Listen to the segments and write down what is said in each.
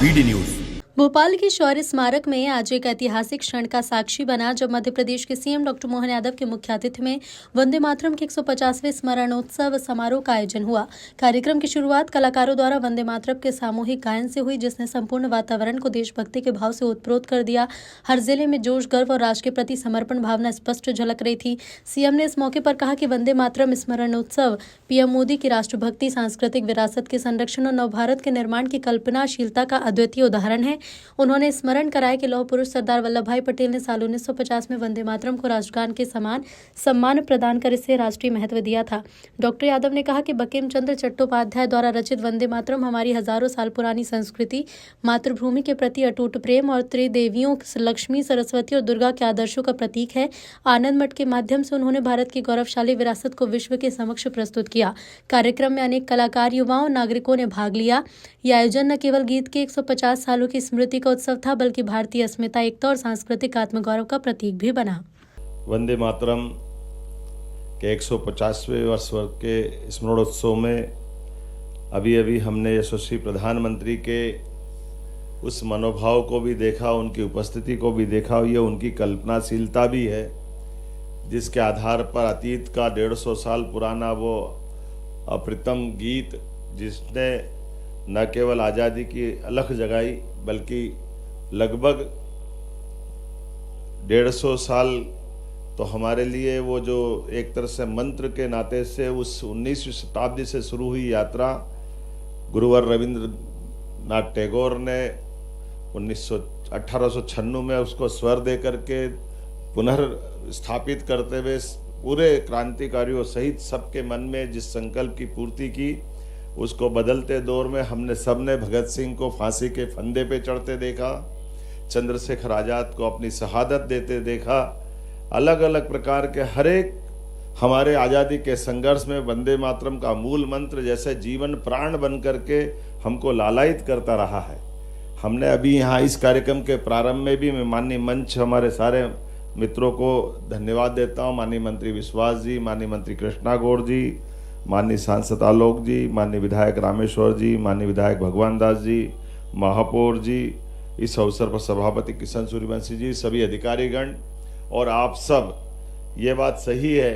BD news. Bhopal के शौर्य स्मारक में आज एक ऐतिहासिक क्षण का साक्षी बना जब मध्य प्रदेश के सीएम डॉक्टर मोहन यादव के मुख्य आतिथ्य में वंदे मातरम के 150वें स्मरणोत्सव समारोह का आयोजन हुआ। कार्यक्रम की शुरुआत कलाकारों द्वारा वंदे मातरम के सामूहिक गायन से हुई, जिसने संपूर्ण वातावरण को देशभक्ति के भाव से ओतप्रोत कर दिया। हर जिले में जोश, गर्व और राष्ट्र के प्रति समर्पण भावना स्पष्ट झलक रही थी। सीएम ने इस मौके पर कहा कि वंदे मातरम स्मरणोत्सव पीएम मोदी की राष्ट्रभक्ति, सांस्कृतिक विरासत के संरक्षण और नवभारत के निर्माण की कल्पनाशीलता का अद्वितीय उदाहरण है। उन्होंने स्मरण कराया कि लौह पुरुष सरदार वल्लभ भाई पटेल ने साल 1950 में वंदे मातरम को राष्ट्रगान के समान सम्मान प्रदान कर इसे राष्ट्रीय महत्व दिया था। डॉक्टर यादव ने कहा कि बंकिम चंद्र चट्टोपाध्याय द्वारा रचित वंदे मातरम हमारी हजारों साल पुरानी संस्कृति, मातृभूमि के प्रति अटूट प्रेम और त्रिदेवियों लक्ष्मी, सरस्वती और दुर्गा के आदर्शों का प्रतीक है। आनंद मठ के माध्यम से उन्होंने भारत की गौरवशाली विरासत को विश्व के समक्ष प्रस्तुत किया। कार्यक्रम में अनेक कलाकार, युवाओं और नागरिकों ने भाग लिया। यह आयोजन न केवल गीत के 150 सालों की स्मृति का उत्सव था, बल्कि भारतीय अस्मिता, एकता और सांस्कृतिक आत्मगौरव का प्रतीक भी बना। वंदे मातरम के 150वें वर्ष के स्मरणोत्सव में अभी हमने यशस्वी प्रधानमंत्री के उस मनोभाव को भी देखा, उनकी उपस्थिति को भी देखा। ये उनकी कल्पनाशीलता भी है, जिसके आधार पर अतीत का 150 साल पुराना वो अप्रतिम गीत, जिसने न केवल आज़ादी की अलख जगाई, बल्कि लगभग 150 साल तो हमारे लिए वो जो एक तरह से मंत्र के नाते से उस 19वीं शताब्दी से शुरू हुई यात्रा, गुरुवर रविंद्रनाथ टैगोर ने 1896 में उसको स्वर दे करके पुनर्स्थापित करते हुए पूरे क्रांतिकारियों सहित सबके मन में जिस संकल्प की पूर्ति की, उसको बदलते दौर में हमने सबने भगत सिंह को फांसी के फंदे पे चढ़ते देखा, चंद्रशेखर आज़ाद को अपनी शहादत देते देखा। अलग अलग प्रकार के हर एक हमारे आज़ादी के संघर्ष में वंदे मातरम का मूल मंत्र जैसे जीवन प्राण बन करके हमको लालायित करता रहा है। हमने अभी यहाँ इस कार्यक्रम के प्रारंभ में भी मैं माननीय मंच हमारे सारे मित्रों को धन्यवाद देता हूँ। माननीय मंत्री विश्वास जी, माननीय मंत्री कृष्णा गौड़ जी, माननीय सांसद आलोक जी, माननीय विधायक रामेश्वर जी, माननीय विधायक भगवान दास जी, महापौर जी, इस अवसर पर सभापति किशन सूर्यवंशी जी, सभी अधिकारीगण और आप सब। ये बात सही है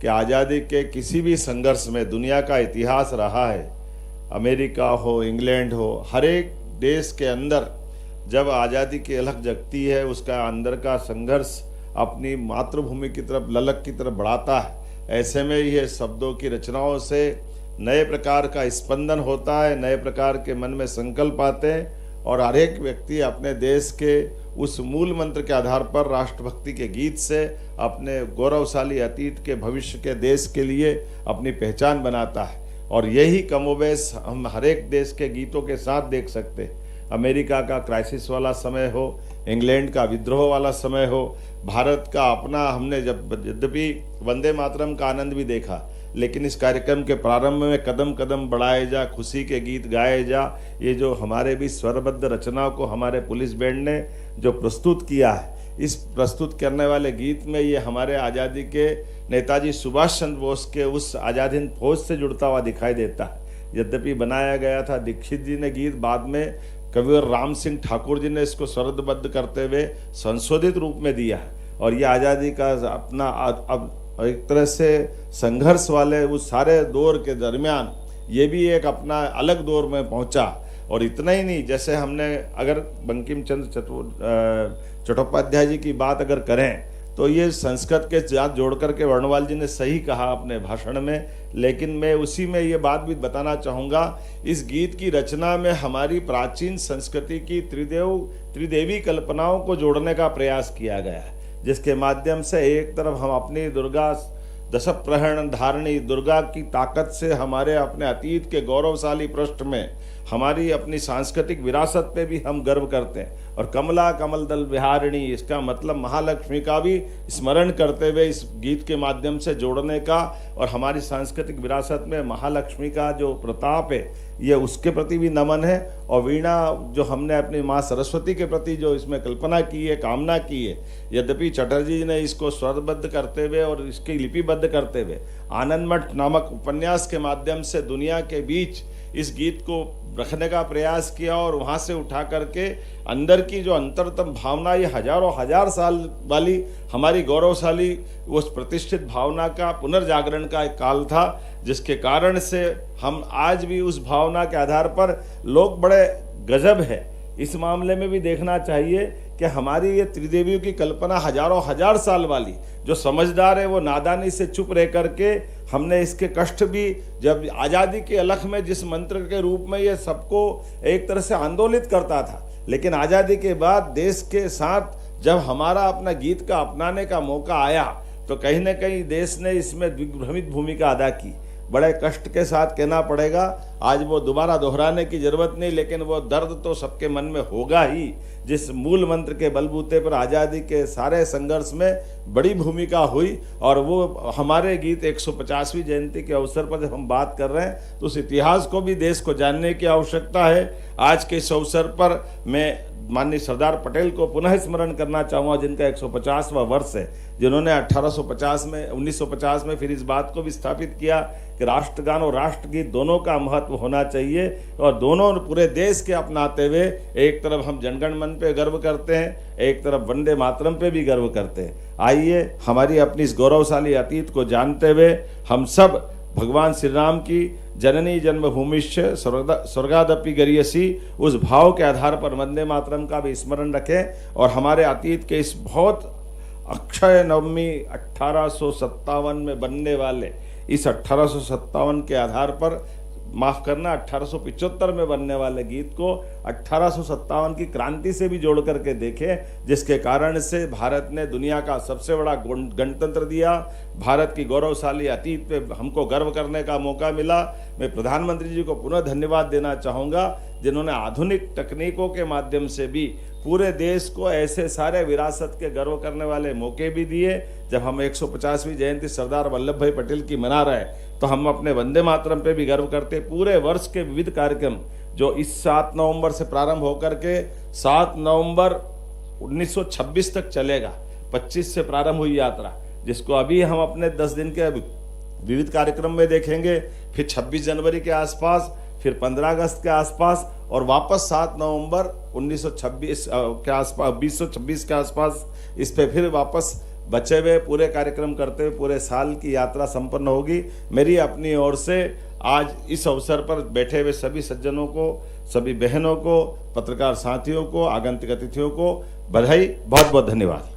कि आज़ादी के किसी भी संघर्ष में दुनिया का इतिहास रहा है। अमेरिका हो, इंग्लैंड हो, हर एक देश के अंदर जब आज़ादी की अलख जगती है, उसका अंदर का संघर्ष अपनी मातृभूमि की तरफ, ललक की तरफ बढ़ाता है। ऐसे में ये शब्दों की रचनाओं से नए प्रकार का स्पंदन होता है, नए प्रकार के मन में संकल्प आते हैं और हर एक व्यक्ति अपने देश के उस मूल मंत्र के आधार पर राष्ट्रभक्ति के गीत से अपने गौरवशाली अतीत के, भविष्य के देश के लिए अपनी पहचान बनाता है। और यही कमोबेश हम हर एक देश के गीतों के साथ देख सकते हैं। अमेरिका का क्राइसिस वाला समय हो, इंग्लैंड का विद्रोह वाला समय हो, भारत का अपना, हमने जब यद्यपि वंदे मातरम का आनंद भी देखा, लेकिन इस कार्यक्रम के प्रारंभ में कदम कदम बढ़ाए जा, खुशी के गीत गाए जा, ये जो हमारे भी स्वरबद्ध रचनाओं को हमारे पुलिस बैंड ने जो प्रस्तुत किया है, इस प्रस्तुत करने वाले गीत में ये हमारे आज़ादी के नेताजी सुभाष चंद्र बोस के उस आज़ाद हिंद फौज से जुड़ता हुआ दिखाई देता है। यद्यपि बनाया गया था दीक्षित जी ने गीत, बाद में कविवर राम सिंह ठाकुर जी ने इसको स्वरबद्ध करते हुए संशोधित रूप में दिया है। और ये आज़ादी का अपना अब एक तरह से संघर्ष वाले उस सारे दौर के दरमियान ये भी एक अपना अलग दौर में पहुंचा। और इतना ही नहीं, जैसे हमने अगर बंकिम चंद्र चट्टोपाध्याय जी की बात अगर करें तो ये संस्कृत के साथ जोड़ करके वर्णवाल जी ने सही कहा अपने भाषण में, लेकिन मैं उसी में ये बात भी बताना चाहूँगा, इस गीत की रचना में हमारी प्राचीन संस्कृति की त्रिदेवी कल्पनाओं को जोड़ने का प्रयास किया गया है, जिसके माध्यम से एक तरफ हम अपनी दुर्गा दशप्रहरण धारणी दुर्गा की ताकत से हमारे अपने अतीत के गौरवशाली पृष्ठ में हमारी अपनी सांस्कृतिक विरासत पे भी हम गर्व करते हैं। और कमला कमल दल विहारिणी, इसका मतलब महालक्ष्मी का भी स्मरण करते हुए इस गीत के माध्यम से जोड़ने का, और हमारी सांस्कृतिक विरासत में महालक्ष्मी का जो प्रताप है ये उसके प्रति भी नमन है। और वीणा जो हमने अपनी माँ सरस्वती के प्रति जो इसमें कल्पना की है, कामना की है, यद्यपि चटर्जी जी ने इसको स्वरबद्ध करते हुए और इसकी लिपिबद्ध करते हुए आनंद मठ नामक उपन्यास के माध्यम से दुनिया के बीच इस गीत को रखने का प्रयास किया और वहाँ से उठा करके अंदर की जो अंतरतम भावना, ये हजारों हजार साल वाली हमारी गौरवशाली उस प्रतिष्ठित भावना का पुनर्जागरण का एक काल था, जिसके कारण से हम आज भी उस भावना के आधार पर लोग बड़े गजब है। इस मामले में भी देखना चाहिए कि हमारी ये त्रिदेवियों की कल्पना हजारों हजार साल वाली, जो समझदार है वो नादानी से चुप रह करके हमने इसके कष्ट भी, जब आज़ादी के अलख में जिस मंत्र के रूप में ये सबको एक तरह से आंदोलित करता था, लेकिन आज़ादी के बाद देश के साथ जब हमारा अपना गीत का अपनाने का मौका आया तो कहीं ना कहीं देश ने इसमें दिग्भ्रमित भूमिका अदा की। बड़े कष्ट के साथ कहना पड़ेगा, आज वो दोबारा दोहराने की जरूरत नहीं, लेकिन वो दर्द तो सबके मन में होगा ही, जिस मूल मंत्र के बलबूते पर आज़ादी के सारे संघर्ष में बड़ी भूमिका हुई। और वो हमारे गीत 150वीं जयंती के अवसर पर जब हम बात कर रहे हैं तो उस इतिहास को भी देश को जानने की आवश्यकता है। आज के इस अवसर पर मैं माननीय सरदार पटेल को पुनः स्मरण करना चाहूँगा, जिनका 150वां वर्ष है, जिन्होंने 1950 में फिर इस बात को भी स्थापित किया कि राष्ट्रगान और राष्ट्रगीत दोनों का महत्व होना चाहिए, और दोनों पूरे देश के अपनाते हुए एक तरफ हम जनगण मन पे गर्व करते हैं, एक तरफ वंदे मातरम पे भी गर्व करते हैं। आइए हमारी अपनी इस गौरवशाली अतीत को जानते हुए हम सब भगवान श्री राम की जननी जन्मभूमिश्च स्वर्गादपि गरीयसी, उस भाव के आधार पर वंदे मातरम का भी स्मरण रखें और हमारे अतीत के इस बहुत अक्षय नवमी 1857 में बनने वाले इस 1857 के आधार पर, माफ करना 1875 में बनने वाले गीत को 1857 की क्रांति से भी जोड़ करके देखें, जिसके कारण से भारत ने दुनिया का सबसे बड़ा गणतंत्र दिया, भारत की गौरवशाली अतीत पे हमको गर्व करने का मौका मिला। मैं प्रधानमंत्री जी को पुनः धन्यवाद देना चाहूँगा, जिन्होंने आधुनिक तकनीकों के माध्यम से भी पूरे देश को ऐसे सारे विरासत के गर्व करने वाले मौके भी दिए। जब हम 150वीं जयंती सरदार वल्लभ भाई पटेल की मना रहे हैं तो हम अपने वंदे मातरम पे भी गर्व करते। पूरे वर्ष के विविध कार्यक्रम जो इस 7 नवंबर से प्रारंभ होकर के 7 नवंबर 1926 तक चलेगा, 25 से प्रारंभ हुई यात्रा, जिसको अभी हम अपने 10 दिन के विविध कार्यक्रम में देखेंगे, फिर 26 जनवरी के आसपास, फिर 15 अगस्त के आसपास, और वापस 7 नवंबर 1926 के आसपास, 2026 के आसपास इस पे फिर वापस बचे हुए पूरे कार्यक्रम करते हुए पूरे साल की यात्रा संपन्न होगी। मेरी अपनी ओर से आज इस अवसर पर बैठे हुए सभी सज्जनों को, सभी बहनों को, पत्रकार साथियों को, आगंतुक अतिथियों को बधाई, बहुत बहुत धन्यवाद।